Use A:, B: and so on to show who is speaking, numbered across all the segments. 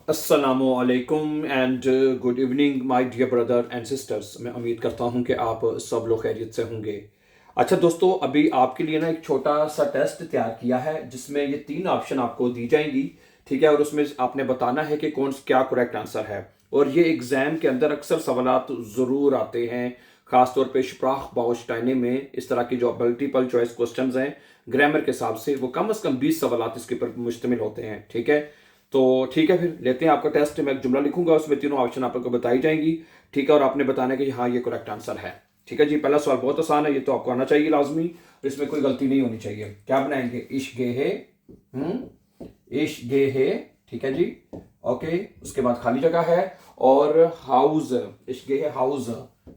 A: अस्सलामुअलैकुम and good evening my dear brother and sisters. मैं उम्मीद करता हूं कि आप सब लोग खैरियत से होंगे। अच्छा दोस्तों, अभी आपके लिए ना एक छोटा सा टेस्ट तैयार किया है जिसमें ये 3 ऑप्शन आपको दी जाएंगी, ठीक है। और उसमें आपने बताना है कि कौन क्या करेक्ट आंसर है। और ये एग्जाम के अंदर अक्सर सवालात ज़रूर आते हैं, खासतौर पे शुप्राख बाउस्टाइने में इस तरह की जो मल्टीपल चॉइस क्वेश्चंस हैं ग्रामर के हिसाब से, वो कम से कम 20 सवालात इसके ऊपर मुश्तमिल होते हैं, ठीक है। तो ठीक है, फिर लेते हैं आपका टेस्ट। मैं एक जुमला लिखूंगा, उसमें तीनों ऑप्शन आपको बताई जाएंगी, ठीक है। और आपने बताना है कि हाँ ये करेक्ट आंसर है, ठीक है जी। पहला सवाल बहुत आसान है, ये तो आपको आना चाहिए लाजमी, इसमें कोई गलती नहीं होनी चाहिए। क्या बनाएंगे? इश गे है, इश गे है, ठीक है जी। ओके, उसके बाद खाली जगह है और हाउस, इश गे है हाउस,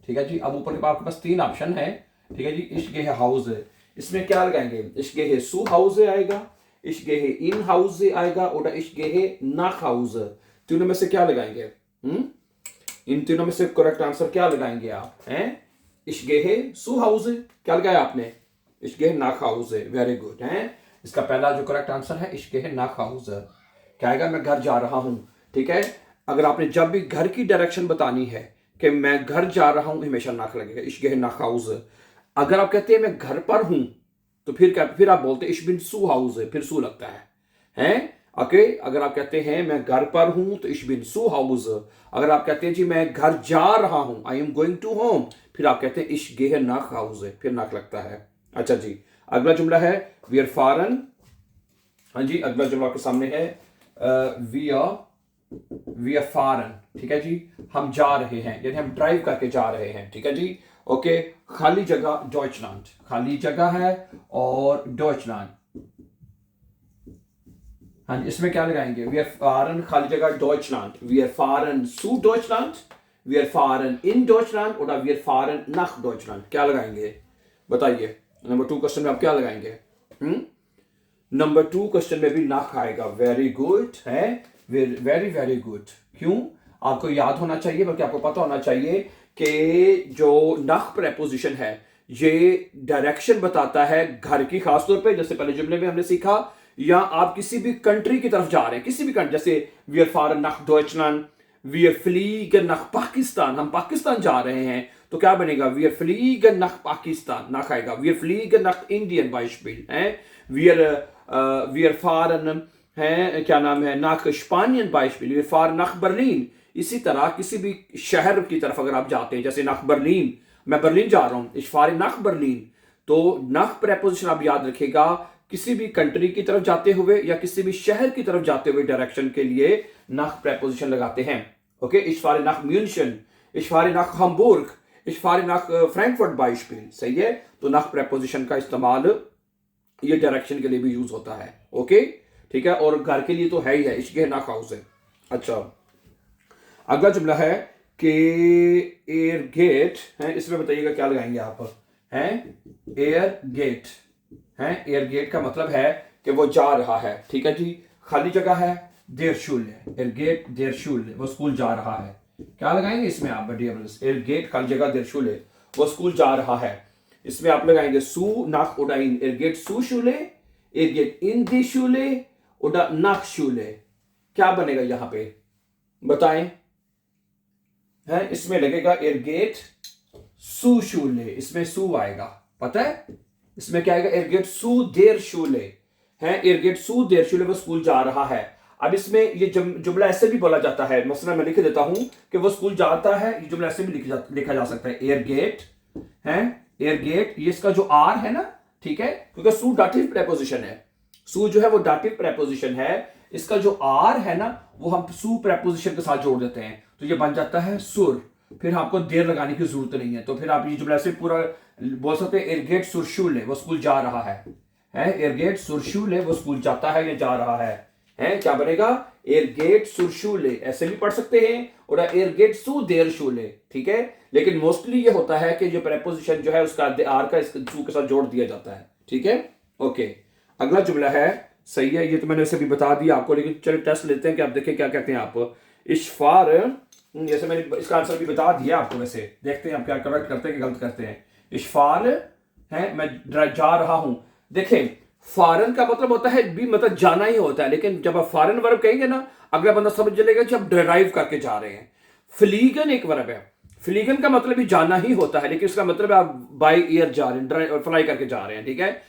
A: ठीक है जी। अब ऊपर के आपके पास 3 ऑप्शन है, ठीक है जी। इश गे है हाउस, इसमें क्या लगाएंगे? इश गे है सू हाउस आएगा, इश गे है इन हाउस आएगा और इश गे है नाक हाउस। तीनों में से क्या लगाएंगे? इन तीनों में से करेक्ट आंसर क्या लगाएंगे आप? हैं? इश गे है सू हाउस, क्या लगाया आपने? इश गे है नाक हाउस, वेरी गुड है। इसका पहला जो करेक्ट आंसर है इश गे है नाक हाउस। क्या आएगा? मैं घर जा रहा हूं, ठीक है। अगर आपने जब भी घर की डायरेक्शन बतानी है कि मैं घर जा रहा हूं, हमेशा नाक लगेगा, इश गे है नाक हाउस। अगर आप कहते हैं मैं घर पर हूं, तो फिर क्या? फिर आप बोलते इश बिन सू हाउस है, फिर सू लगता है, हैं? ओके, अगर आप कहते हैं मैं घर पर हूं तो इश बिन सू हाउस। अगर आप कहते हैं जी मैं घर जा रहा हूं, I am going to home, फिर आप कहते हैं इश गे है नाक हाउस है, फिर नाक लगता है। अच्छा जी, अगला जुमला है वी आर फॉरन। हाँ जी, अगला जुमला आपके सामने है वी आर फॉरन, ठीक है जी। हम जा रहे हैं, यानी हम ड्राइव करके जा रहे हैं, ठीक है जी। ओके, खाली जगह डॉइचलैंड, खाली जगह है और डॉइचलैंड। हाँ जी, इसमें क्या लगाएंगे? वी आर फॉरन खाली जगह डॉइचलैंड, वी आर फॉरन सू डॉइचलैंड, वी आर फॉरन इन डॉइचलैंड और वी आर फॉरन nach डॉइचलैंड। क्या लगाएंगे? बताइए। नंबर 2 क्वेश्चन में आप क्या लगाएंगे? नंबर 2 क्वेश्चन में भी nach आएगा, वेरी गुड है, वेरी वेरी गुड। क्यों? आपको याद होना चाहिए, बल्कि आपको पता होना चाहिए कि जो nach प्रेपोजिशन है ये डायरेक्शन बताता है घर की, खासतौर पे जैसे पहले जुमले में हमने सीखा, या आप किसी भी कंट्री की तरफ जा रहे हैं, किसी भी कंट्री, जैसे वी आर फॉर nach डॉइचलैंड, वी आर फ्लीगन nach पाकिस्तान, हम पाकिस्तान जा रहे हैं, तो क्या बनेगा? वी आर फ्लीगन nach पाकिस्तान, nach आएगा। वी आर फ्लीगन nach इंडियन बाइस्पिल है, वी आर फॉरन है, क्या नाम है, nach स्पानियन बाइस्पिल, वी आर फॉर nach बर्लिन। इसी तरह किसी भी शहर की तरफ अगर आप जाते हैं, जैसे nach बर्लिन, मैं बर्लिन जा रहा हूं, इस फार nach बर्लिन, तो nach प्रेपोजिशन आप याद रखेगा, किसी भी कंट्री की तरफ जाते हुए या किसी भी शहर की तरफ जाते हुए डायरेक्शन के लिए nach प्रेपोजिशन लगाते हैं। Okay, ich fahre nach München, ich fahre nach Hamburg, ich fahre nach Frankfurt Beispiel, सही है। तो nach प्रेपोजिशन का इस्तेमाल ये डायरेक्शन के लिए भी यूज होता है। ओके, ठीक है। और घर के लिए तो है ही है, ich gehe nach Hause। अच्छा, अगला जुमला है कि एयर गेट है, इसमें बताइएगा क्या लगाएंगे आप? हैं? एयर गेट है, एयर गेट का मतलब है कि वो जा रहा है, ठीक है जी। खाली जगह है देर शूल्य, एयर गेट देर शूल्य, वो स्कूल जा रहा है। क्या लगाएंगे इसमें आप? बढ़िया, एयर गेट खाली जगह देर शूल्य, वो स्कूल जा रहा है। इसमें आप लगाएंगे सू nach oder in, एयर गेट सू शूल्य, एयर गेट इन दी शूल्य oder nach शूल्य। क्या बनेगा यहां पे? बताएं। है, इसमें लगेगा एयर गेट सू शूले, इसमें सू आएगा, पता है इसमें क्या आएगा? एयर गेट सू देर शूले है, एयर गेट सू देर शूले, वो स्कूल जा रहा है। अब इसमें ये जुमला ऐसे भी बोला जाता है, मसला मैं लिख देता हूं कि वो स्कूल जाता है, ये जुमला ऐसे भी लिखा जा सकता है, एयर गेट है, एयर गेट, ये इसका जो आर है ना, ठीक है, क्योंकि सू डाटिव प्रेपोजिशन है, सू जो है वो डाटिव प्रेपोजिशन है, इसका जो आर है ना वो हम सू प्रेपोजिशन के साथ जोड़ देते हैं, तो ये बन जाता है सुर। फिर आपको देर लगाने की जरूरत नहीं है, तो फिर आप ये जुमला से पूरा बोल सकते हैं, एयर गेट सुरशूल है, वो स्कूल जा रहा है, एयर गेट सुरशूल है, वो स्कूल जाता है या जा रहा है। क्या बनेगा? एयर गेट सुरशूल है, ऐसे भी पढ़ सकते हैं, और एयर गेट सू देर शूल है, ठीक है। लेकिन मोस्टली ये होता है कि जो प्रेपोजिशन जो है उसका आर का सू के साथ जोड़ दिया जाता है, ठीक है। ओके, अगला जुमला है, सही है, ये तो मैंने वैसे भी बता दिया आपको, लेकिन चलिए टेस्ट लेते हैं कि आप देखें क्या कहते हैं आप। इशफार, जैसे मैंने इसका आंसर भी बता दिया आपको, वैसे देखते हैं आप क्या करेक्ट करते हैं कि गलत करते हैं। इशफार है, मैं जा रहा हूं। देखें, फॉरन का मतलब होता है भी, मतलब जाना ही होता है, लेकिन जब आप फॉरन वर्ब कहेंगे ना, अगला बंदा समझ लेगा कि आप ड्राइव करके जा रहे हैं। फ्लीगन एक वर्ब है, फ्लीगन का मतलब भी जाना ही होता है, लेकिन इसका मतलब है आप बाय एयर जा रहे हैं, फ्लाई करके जा रहे हैं, ठीक है।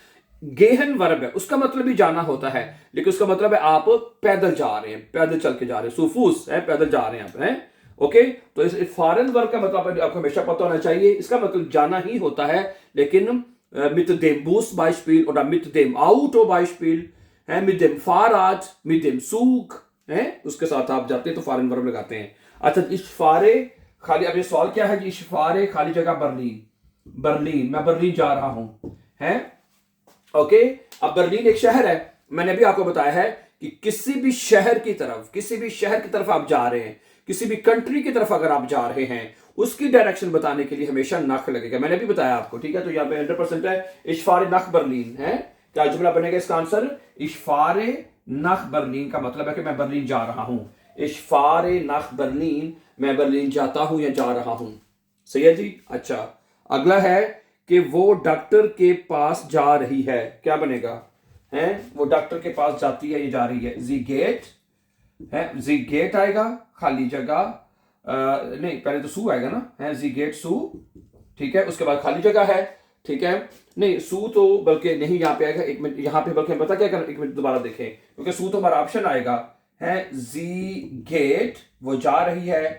A: गेहन वर्ब है, उसका मतलब भी जाना होता है, लेकिन उसका मतलब है आप पैदल जा रहे हैं, पैदल चल के जा रहे हैं, सुफूस है, पैदल जा रहे हैं आप, हैं। ओके, तो इस फॉरेन वर्ब का मतलब आपको हमेशा पता होना चाहिए, इसका मतलब जाना ही होता है, लेकिन mit dem Bus Beispiel oder mit dem Auto Beispiel, है, mit dem Fahrrad, mit dem Zug, है, उसके साथ आप जाते हैं तो फॉरेन वर्ब लगाते हैं। अच्छा, इश्फारे खाली, अब ये सवाल क्या है कि इश्फारे खाली जगह बर्लिन, बर्लिन, मैं बर्लिन जा रहा हूं, है। ओके, अब बर्लिन एक शहर है, मैंने भी आपको बताया है कि किसी भी शहर की तरफ, किसी भी शहर की तरफ आप जा रहे हैं, किसी भी कंट्री की तरफ अगर आप जा रहे हैं, उसकी डायरेक्शन बताने के लिए हमेशा नख लगेगा, मैंने भी बताया आपको, ठीक है। तो यहाँ पे 100% है, इश्फारे नख बर्लिन, है। क्या जुमला बनेगा इसका आंसर? इश्फारे नख बर्लिन का मतलब है कि मैं बर्लिन जा रहा हूं। इश्फारे नख बर्लिन, मैं बर्लिन जाता हूं या जा रहा हूं। सही है जी। अच्छा, अगला है कि वो डॉक्टर के पास जा रही है, क्या बनेगा? है, वो डॉक्टर के पास जाती है, ये जा रही है, जी गेट है, जी गेट आएगा, खाली जगह नहीं, पहले तो सू आएगा ना, है, जी गेट सू, ठीक है, उसके बाद खाली जगह है, ठीक है। नहीं, सू तो बल्कि नहीं यहाँ पे आएगा, एक मिनट यहाँ पे, बल्कि पता क्या करना, एक मिनट दोबारा देखें, क्योंकि सू तो हमारा ऑप्शन आएगा, है, जी गेट, वो जा रही है,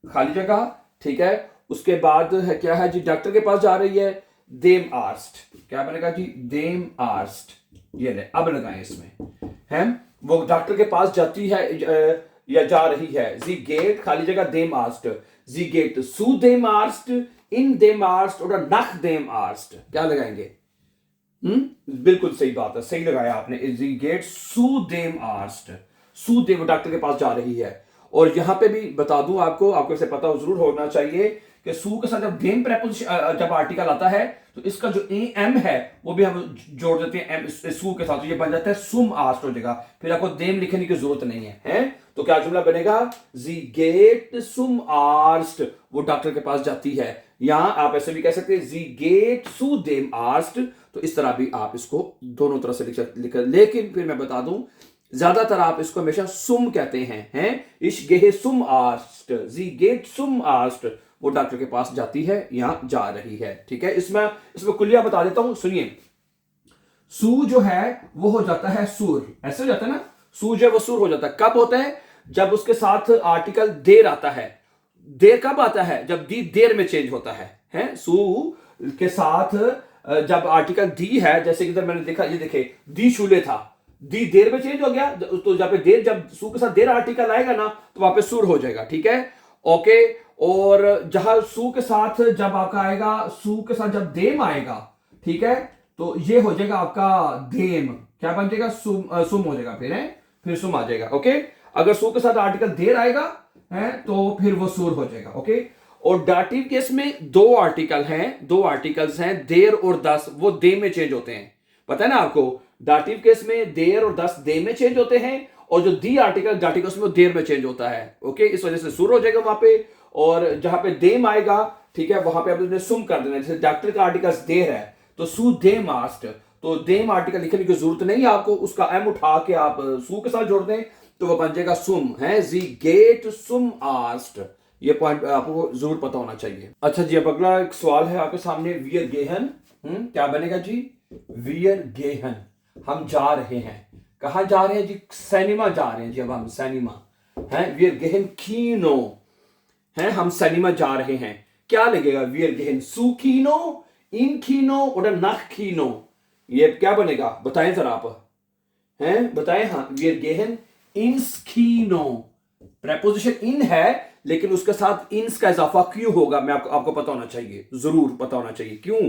A: खाली जगह, ठीक है। उसके बाद है क्या है जी, डॉक्टर के पास जा रही है, देम आर्स्ट, क्या बनेगा जी, देम आर्स्ट, ये ले, अब लगाएं इसमें, है, वो डॉक्टर के पास जाती है या जा रही है, जी गेट खाली जगह देम आर्स्ट, जी गेट सू देम आर्स्ट, इन देम आर्स्ट और नख देम आर्स्ट, क्या लगाएंगे? बिल्कुल सही बात है, सही लगाया आपने, जी गेट सू देम आर्स्ट, सू देम डॉक्टर के पास जा रही है। और यहां पे भी बता दूं आपको, आपको इसे पता जरूर होना चाहिए कि सू के साथ जब देम प्रेपोजिशन, जब आर्टिकल आता है तो इसका जो ए एम है वो भी हम जोड़ देते हैं एम सू के साथ, तो ये बन जाता है सुम आस्ट हो जाएगा, फिर आपको देम लिखने की जरूरत नहीं है, हैं? तो क्या जुमला बनेगा? जी गेट सुम आस्ट, वो डॉक्टर के पास जाती है। यहां आप ऐसे भी कह सकते हैं जी गेट सू देम आस्ट, तो इस तरह भी आप इसको दोनों तरह से लिख, लेकिन फिर मैं बता दूं, ज्यादातर आप इसको हमेशा सुम कहते हैं, इश गेहे सुम आस्ट, जी गेट सुम आस्ट, वो डॉक्टर के पास जाती है, यहां जा रही है, ठीक है। इसमें कुलिया बता देता हूं, सुनिए। सू जो है वो हो जाता है सुर, ऐसे हो जाता है ना, सू जो है वो सुर हो जाता है, कब होता है? जब उसके साथ आर्टिकल देर आता है। देर कब आता है? जब दी देर में चेंज होता है, सू के साथ जब आर्टिकल दी है, जैसे कि इधर मैंने देखा, ये देखे, दी शूले था, दी देर में चेंज हो गया, तो जहां पे देर, जब सू के साथ देर आर्टिकल आएगा ना, तो वहां पे सुर हो जाएगा, ठीक है, ओके। और जहां सू के साथ जब आपका आएगा, सू के साथ जब देम आएगा, ठीक है, तो ये हो जाएगा आपका देम, क्या बन जाएगा? सुम हो जाएगा, फिर सुम आ जाएगा, ओके। अगर सू के साथ आर्टिकल देर आएगा है तो फिर वो सुर हो जाएगा, ओके। और डाटिव केस में दो आर्टिकल्स हैं, देर और दस, वो दे में चेंज होते हैं, पता है ना आपको। डाटिव केस में देर और दस दे में चेंज होते हैं, और जो दी आर्टिकल डाटिव केस में वो देर में चेंज होता है, ओके। इस वजह से सुर हो जाएगा वहां पे, और जहां पे देम आएगा, ठीक है, वहां पे आपने सुम कर देना। जैसे डॉक्टर का आर्टिकल देर है तो सू देम आस्ट, तो देम आर्टिकल लिखने की जरूरत नहीं है आपको, उसका एम उठा के आप सू के साथ जोड़ दें तो वो बन जाएगा सुम, है, जी गेट सुम आस्ट। ये पॉइंट आपको जरूर पता होना चाहिए। अच्छा जी, अब अगला एक सवाल है आपके सामने, वियर गेहन, क्या बनेगा जी? वियर गेहन, हम जा रहे हैं, कहां जा रहे हैं जी? सिनेमा जा रहे हैं जी, अब हम सिनेमा, है, वियर गेहन कीनो, है, हम सिनेमा जा रहे हैं, क्या लगेगा? वियर गेहन सू कीनो, इन कीनो और नख कीनो, ये क्या बनेगा? बताएं जरा आप, हैं, बताएं। हाँ, वियर गेहन इंस कीनो, प्रेपोजिशन इन है, लेकिन उसके साथ इंस का इजाफा क्यों होगा, मैं आपको पता होना चाहिए, जरूर पता होना चाहिए क्यों।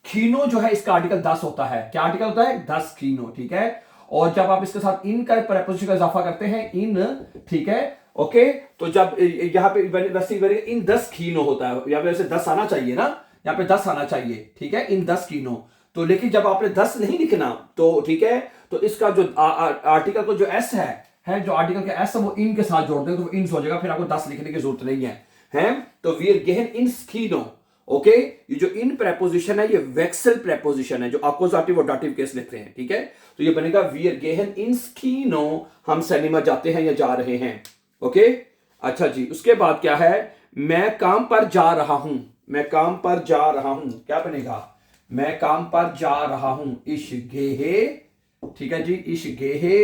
A: कीनो जो है इसका आर्टिकल 10 होता है, क्या आर्टिकल होता है? 10 कीनो, ठीक है। और जब आप इसके साथ इन का प्रेपोजिशन का इजाफा करते हैं, इन, ठीक है, ओके, तो जब यहां पे वैसे इन 10 कीनो होता है, यहां पे वैसे 10 आना चाहिए ना, यहां पे 10 आना चाहिए, ठीक है, इन 10 कीनो, तो लेकिन जब आपने 10 नहीं लिखना, तो ठीक है, तो इसका जो आर्टिकल को जो एस है, जो आर्टिकल का एस है वो इन के साथ जोड़ दें तो वो इंस हो जाएगा, फिर आपको 10 लिखने की जरूरत नहीं है, हैं। तो वियर गेहन इंस कीनो, ओके, ये जो इन प्रेपोजिशन है ये वेक्सल प्रेपोजिशन है, जो अकोजाटिव और डाटिव केस लिखते हैं, ठीक है। तो ये बनेगा वी आर गेहन ins कीनो, हम सिनेमा जाते हैं या जा रहे हैं। ओके, अच्छा जी, उसके बाद क्या है, मैं काम पर जा रहा हूं, मैं काम पर जा रहा हूं, क्या बनेगा, मैं काम पर जा रहा हूं, इश गेहे, ठीक है जी, इश गेहे।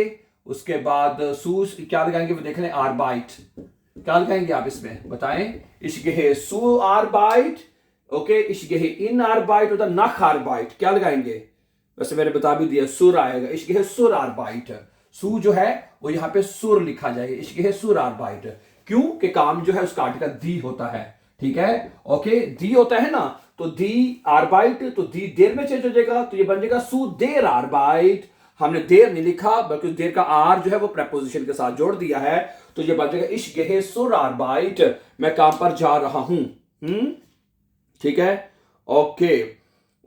A: उसके बाद सूस क्या लगाएंगे वो देख लें, आरबाइट, क्या लगाएंगे आप इसमें बताएं, इश गेहे सू आरबाइट, ओके, इश गेहे इन आरबाइट होता नख आरबाइट, क्या लगाएंगे, वैसे मैंने बता भी दिया सुर आएगा, इश गेहे सुर आरबाइट, सू जो है वो यहाँ पे सुर लिखा जाएगा, इश गेहे सुर आरबाइट, क्यों कि काम जो है उसका आर्टिकल दी होता है, ठीक है, ओके, दी होता है ना, तो दी आरबाइट, तो दी देर में चेंज हो जाएगा, तो ये बन जाएगा सू देर आरबाइट, हमने देर नहीं लिखा बल्कि देर का आर जो है वो प्रेपोजिशन के साथ जोड़ दिया है, तो ये बन जाएगा इश गेहे सुर आरबाइट, मैं काम पर जा रहा हूं, ठीक है, ओके।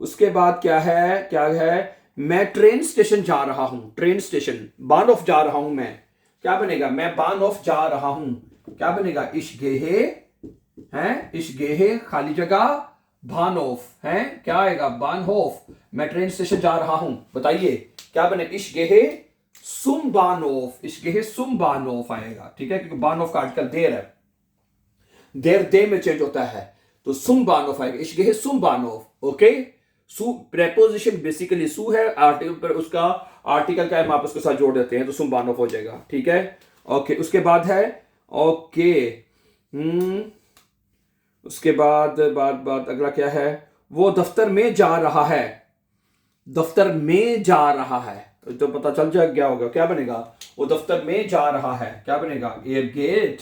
A: उसके बाद क्या है, क्या है, मैं ट्रेन स्टेशन जा रहा हूं, ट्रेन स्टेशन, बान ऑफ जा रहा हूं मैं, क्या बनेगा, मैं बान ऑफ जा रहा हूं, क्या बनेगा, इश गेहे है, इश गेहे खाली जगह भानोफ है, क्या आएगा, बानहोफ, मैं ट्रेन स्टेशन जा रहा हूं, बताइए क्या बने, इश गेहे सुम बानोफ, इश गेहे सुम बानोफ आएगा, ठीक है, क्योंकि बानोफ का आर्टिकल देर है, देर दे में चेंज होता है, तो सुम बानोफ आएगा, इश गेहे सुम बानोफ, ओके। सु प्रेपोजिशन बेसिकली सु है, आर्टिकल पर उसका आर्टिकल क्या है हम आप उसके साथ जोड़ देते हैं, तो सुम बानोफ हो जाएगा, ठीक है, ओके। उसके बाद है, ओके, उसके बाद बाद अगला क्या है, वो दफ्तर में जा रहा है, दफ्तर में जा रहा है, तो पता चल जा क्या होगा, क्या बनेगा, वो दफ्तर में जा रहा है, क्या बनेगा, एयर गेट,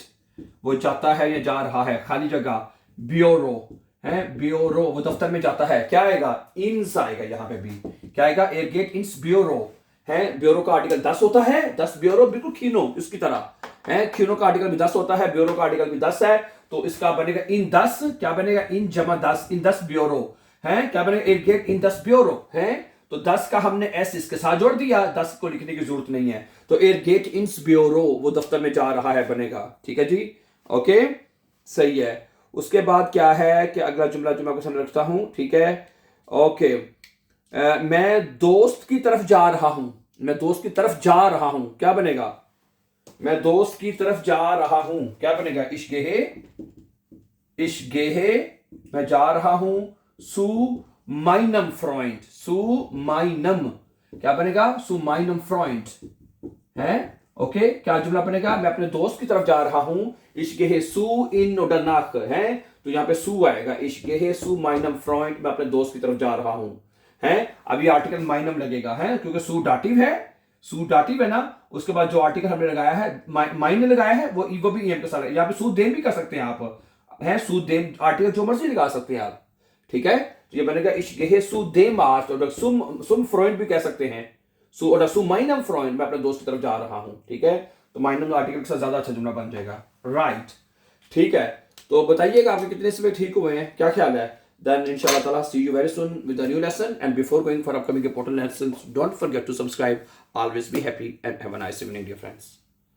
A: वो जाता है या जा रहा है, खाली जगह ब्यूरो है, ब्यूरो, वो दफ्तर में जाता है, क्या आएगा, इंस आएगा, यहां पे भी क्या आएगा, एयर गेट इंस ब्यूरो है, ब्यूरो का आर्टिकल 10 होता है, 10 ब्यूरो, बिल्कुल खीनो इसकी तरह है, खीनो का आर्टिकल भी 10 होता है, ब्यूरो का आर्टिकल भी 10 है, तो इसका बनेगा इन 10, क्या बनेगा, इन जमा 10, इन 10 ब्यूरो है, क्या बनेगा, एयर गेट इन 10 ब्यूरो है, तो 10 का हमने एस इसके साथ जोड़ दिया, 10 को लिखने की जरूरत नहीं है, तो एयर गेट इंस ब्यूरो, वो दफ्तर में जा रहा है बनेगा, ठीक है जी, ओके, सही है। उसके बाद क्या है कि अगला जुमला जो मैं आपको सामने रखता हूं, ठीक है, ओके, मैं दोस्त की तरफ जा रहा हूं, मैं दोस्त की तरफ जा रहा हूं, क्या बनेगा, मैं दोस्त की तरफ जा रहा हूं, क्या बनेगा, इश गेहे, मैं जा रहा हूं, सु माइनम फ्रॉइंट, सु माइनम, क्या बनेगा, सु माइनम फ्रॉइंट है, ओके, क्या जुमला बनेगा, मैं अपने दोस्त की तरफ जा रहा हूं, इश गेहे सु इन ओडनाक है, तो यहां पे सु आएगा, इश गेहे सु माइनम फ्रॉइंट, मैं अपने दोस्त की तरफ जा रहा हूं है, अभी आर्टिकल माइनम लगेगा है, क्योंकि सु डाटिव है, सू डाटिव है ना, उसके बाद जो आर्टिकल हमने लगाया है माइन ने लगाया है वो भी ईएम के साथ, यहाँ पे सूद देम भी कर सकते हैं आप, है सूद देम आर्टिकल जो मर्जी लगा सकते हैं आप, ठीक है, तो ये बनेगा इश गेहे सू देम आर्ट, और सुम फ्रॉइंड भी कह सकते हैं, सू और सू माइनम फ्रॉइंड, मैं अपने दोस्त की तरफ जा रहा हूं, ठीक है, तो माइनम आर्टिकल के साथ ज्यादा अच्छा जुमला बन जाएगा, राइट, ठीक है। तो बताइएगा आपके कितने इसमें ठीक हुए हैं, क्या ख्याल है, then inshallah ta'ala see you very soon with a new lesson, and before going for upcoming important lessons don't forget to subscribe, always be happy and have a nice evening dear friends.